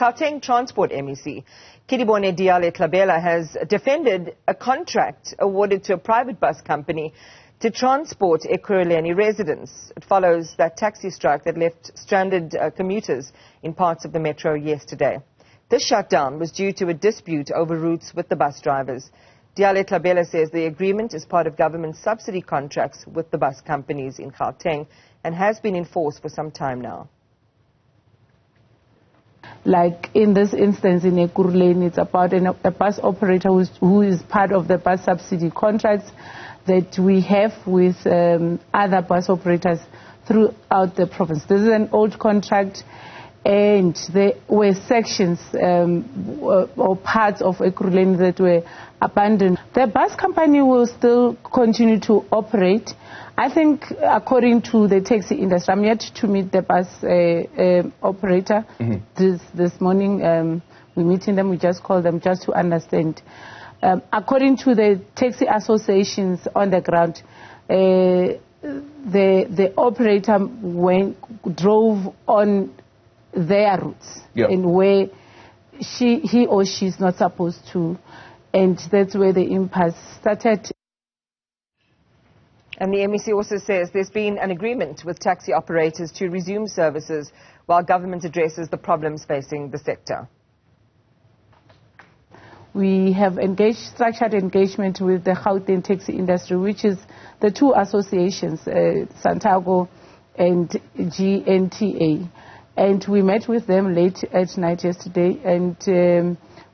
Gauteng Transport MEC, Kedibone Diale-Tlabela, has defended a contract awarded to a private bus company to transport Ekurhuleni residents. It follows that taxi strike that left stranded commuters in parts of the metro yesterday. This shutdown was due to a dispute over routes with the bus drivers. Diale-Tlabela says the agreement is part of government subsidy contracts with the bus companies in Gauteng and has been in force for some time now. Like in this instance in Ekurhuleni, it's about a bus operator who is part of the bus subsidy contracts that we have with other bus operators throughout the province. This is an old contract, and there were sections or parts of Ekurhuleni that were abandoned. The bus company will still continue to operate. I think according to the taxi industry, I'm yet to meet the bus operator this morning. We're meeting them, we just call them just to understand. According to the taxi associations on the ground, the operator drove on their routes and where he or she is not supposed to, and that's where the impasse started. And the MEC also says there's been an agreement with taxi operators to resume services while government addresses the problems facing the sector. We have structured engagement with the Gauteng taxi industry, which is the two associations, Santago and GNTA. And we met with them late at night yesterday, and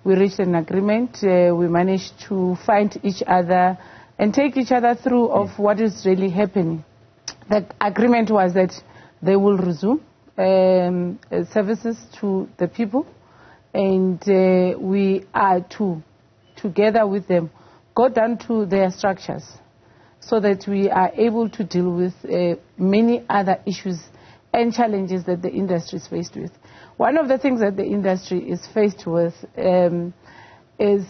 we reached an agreement. We managed to find each other and take each other through of what is really happening. The agreement was that they will resume services to the people, and we are to, together with them, go down to their structures so that we are able to deal with many other issues and challenges that the industry is faced with. One of the things that the industry is faced with is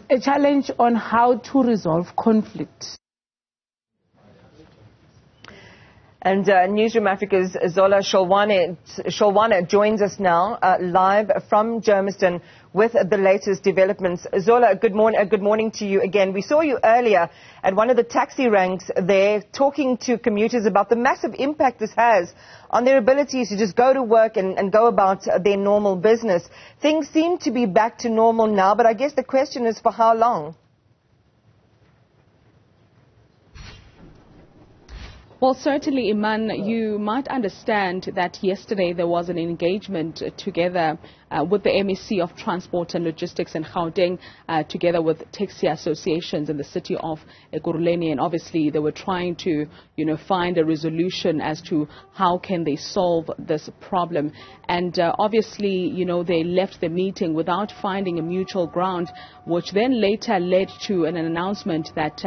a challenge on how to resolve conflict. And Newzroom Afrika's Zola Sholwana joins us now live from Germiston with the latest developments. Zola, good morning to you again. We saw you earlier at one of the taxi ranks there talking to commuters about the massive impact this has on their ability to just go to work and go about their normal business. Things seem to be back to normal now, but I guess the question is for how long? Well, certainly, Iman, you might understand that yesterday there was an engagement together with the MEC of Transport and Logistics in Gauteng, together with taxi associations in the city of Ekurhuleni, and obviously they were trying to, find a resolution as to how can they solve this problem. And obviously, they left the meeting without finding a mutual ground, which then later led to an announcement that,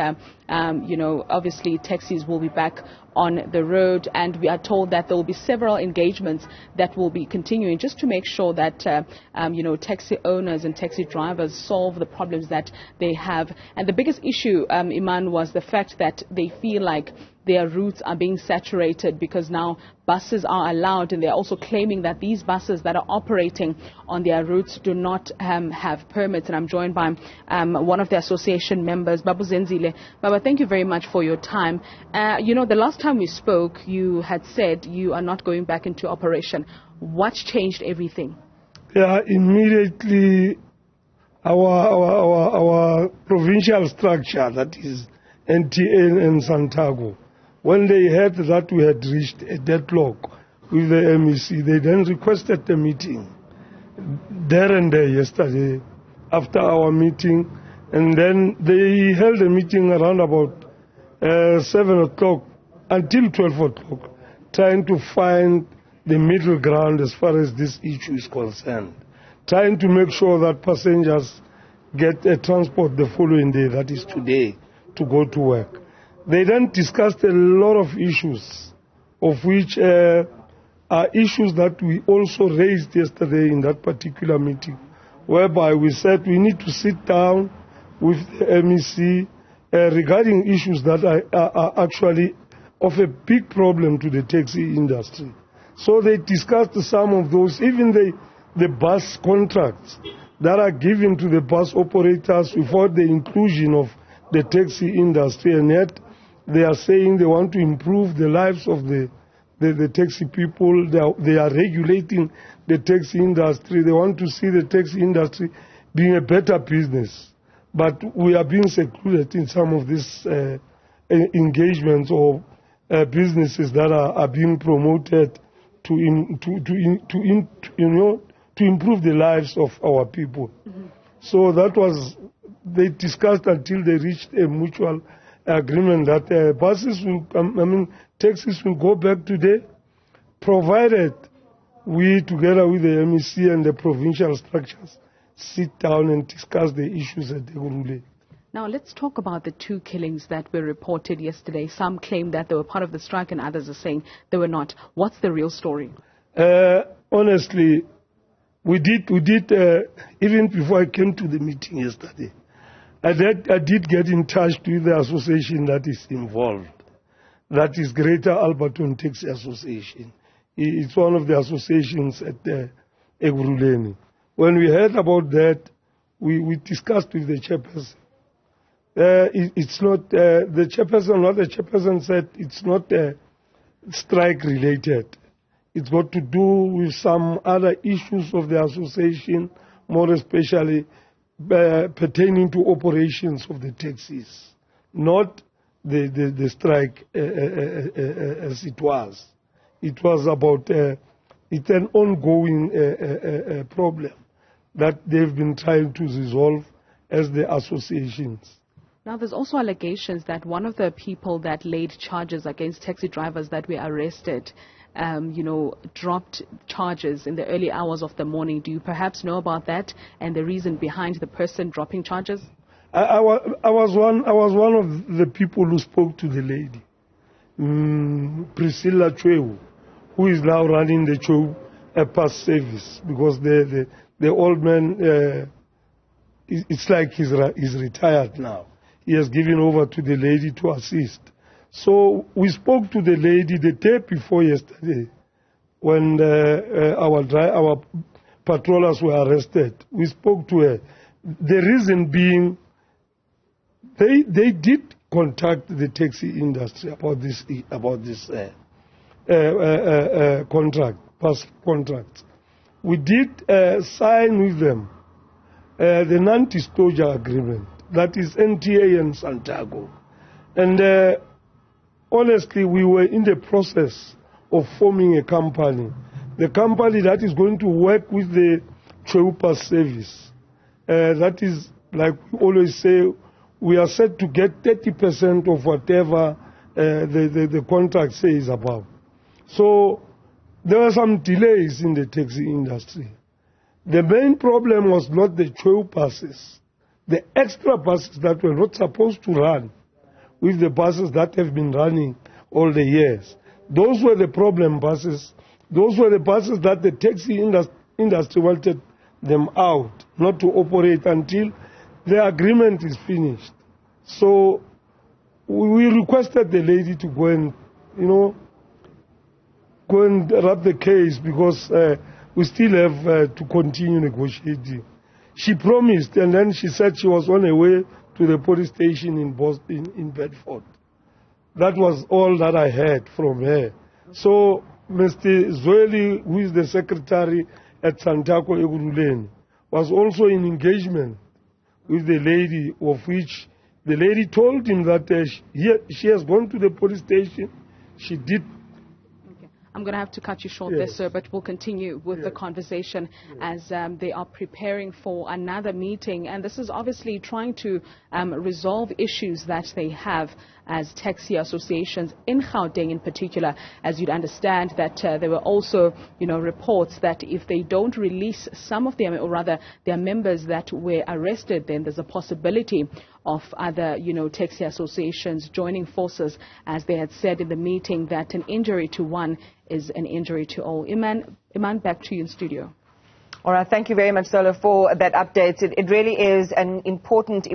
obviously taxis will be back on the road, and we are told that there will be several engagements that will be continuing just to make sure that taxi owners and taxi drivers solve the problems that they have. And the biggest issue, Iman, was the fact that they feel like their routes are being saturated because now buses are allowed, and they're also claiming that these buses that are operating on their routes do not have permits. And I'm joined by one of the association members, Babu Zenzile. Baba, thank you very much for your time. The last time we spoke, you had said you are not going back into operation. What's changed everything? Yeah, immediately our provincial structure, that is NTA and Santago, when they heard that we had reached a deadlock with the MEC, they then requested a meeting there and there yesterday after our meeting, and then they held a meeting around about 7 o'clock until 12 o'clock, trying to find the middle ground as far as this issue is concerned, trying to make sure that passengers get a transport the following day, that is today, to go to work. They then discussed a lot of issues, of which are issues that we also raised yesterday in that particular meeting, whereby we said we need to sit down with the MEC regarding issues that are actually of a big problem to the taxi industry. So they discussed some of those. Even the bus contracts that are given to the bus operators without the inclusion of the taxi industry, and yet they are saying they want to improve the lives of the taxi people. They are regulating the taxi industry. They want to see the taxi industry being a better business. But we are being secluded in some of these engagements or businesses that are being promoted to improve the lives of our people. Mm-hmm. So that was, they discussed until they reached a mutual agreement that buses will come, taxis will go back today, provided we, together with the MEC and the provincial structures, sit down and discuss the issues at Ekurhuleni. Now, let's talk about the 2 killings that were reported yesterday. Some claim that they were part of the strike and others are saying they were not. What's the real story? Honestly, we did even before I came to the meeting yesterday, I did get in touch with the association that is involved. That is Greater Alberton Taxi Association. It's one of the associations at Ekurhuleni. When we heard about that, we discussed with the chairperson. It's not, the chairperson said it's not strike related. It's got to do with some other issues of the association, more especially pertaining to operations of the taxis, not the strike as it was. It was about, it's an ongoing problem that they've been trying to resolve as the associations. Now, there's also allegations that one of the people that laid charges against taxi drivers that were arrested, dropped charges in the early hours of the morning. Do you perhaps know about that and the reason behind the person dropping charges? I was one of the people who spoke to the lady, Priscilla Chwewu, who is now running the Chwewu bus service, because the old man, it's like he's retired now. He has given over to the lady to assist. So we spoke to the lady the day before yesterday when our patrollers were arrested. We spoke to her. The reason being, they did contact the taxi industry about this bus contract. We did sign with them the non-disclosure agreement. That is NTA and Santago. And honestly, we were in the process of forming a company. The company that is going to work with the Chwewu bus service. That is, like we always say, we are set to get 30% of whatever the contract says about. So there were some delays in the taxi industry. The main problem was not the Chwewu buses. The extra buses that were not supposed to run with the buses that have been running all the years. Those were the problem buses. Those were the buses that the taxi industry wanted them out, not to operate until the agreement is finished. So we requested the lady to go and, go and wrap the case, because we still have to continue negotiating. She promised, and then she said she was on her way to the police station in Bedford. That was all that I heard from her. So Mr. Zoeli, who is the secretary at Santago Ekurhuleni, was also in engagement with the lady, of which the lady told him that she has gone to the police station. She did. I'm going to have to cut you short there, sir, but we'll continue with the conversation as they are preparing for another meeting. And this is obviously trying to resolve issues that they have as taxi associations in Gauteng in particular. As you'd understand that there were also, reports that if they don't release some of them, or rather their members that were arrested, then there's a possibility of other, taxi associations joining forces, as they had said in the meeting that an injury to one is an injury to all. Iman, back to you in studio. All right, thank you very much, Zola, for that update. It really is an important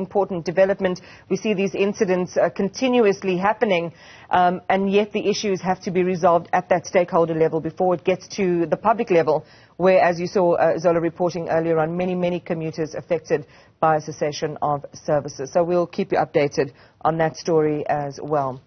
development. We see these incidents continuously happening, and yet the issues have to be resolved at that stakeholder level before it gets to the public level, where, as you saw Zola reporting earlier on, many commuters affected by a cessation of services. So we'll keep you updated on that story as well.